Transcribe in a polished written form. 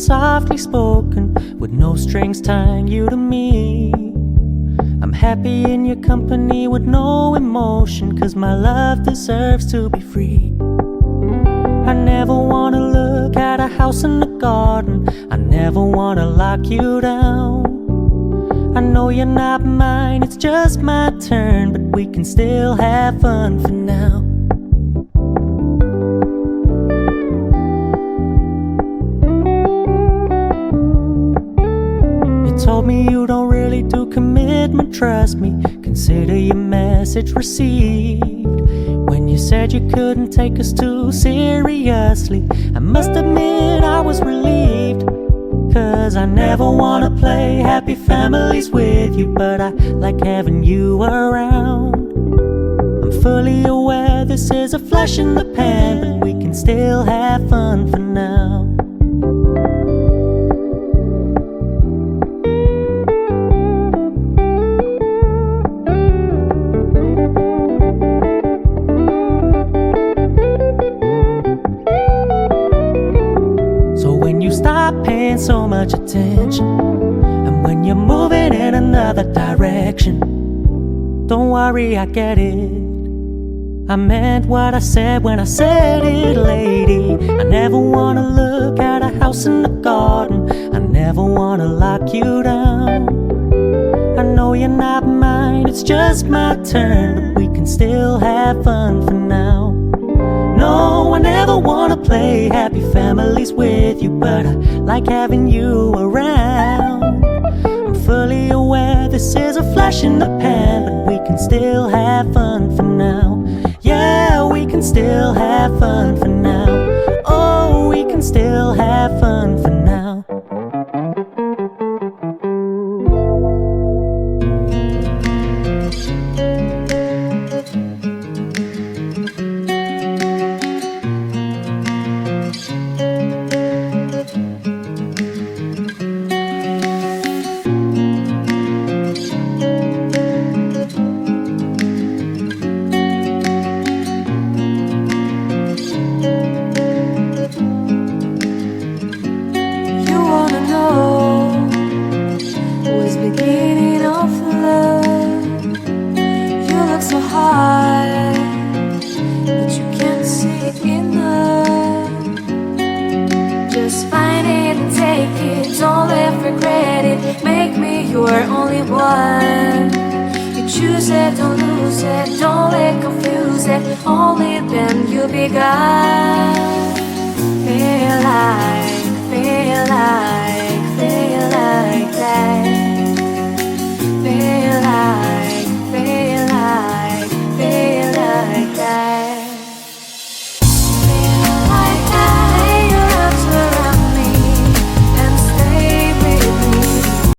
softly spoken, with no strings tying you to me. I'm happy in your company with no emotion, 'cause my love deserves to be free. I never wanna look at a house in the garden, I never wanna lock you down. I know you're not mine, it's just my turn, but we can still have fun for now. You told me you don't really do commitment, trust me, consider your message received. When you said you couldn't take us too seriously, I must admit I was relieved. 'Cause I never wanna play happy families with you, but I like having you around. I'm fully aware this is a flash in the pan, but we can still have fun for now. Stop paying so much attention, and when you're moving in another direction, don't worry, I get it. I meant what I said when I said it, lady. I never wanna look at a house in the garden, I never wanna lock you down. I know you're not mine, it's just my turn, but we can still have fun for now. No, I never wanna play happy families with you, but I like having you around. I'm fully aware this is a flash in the pan, but we can still have fun for now. Yeah, we can still have fun for now. Oh, we can still have fun for now. Beginning of love, you look so hard, but you can't see enough. Just find it and take it, don't let regret it. Make me your only one. You choose it, don't lose it, don't let confuse it. Only then you'll be gone.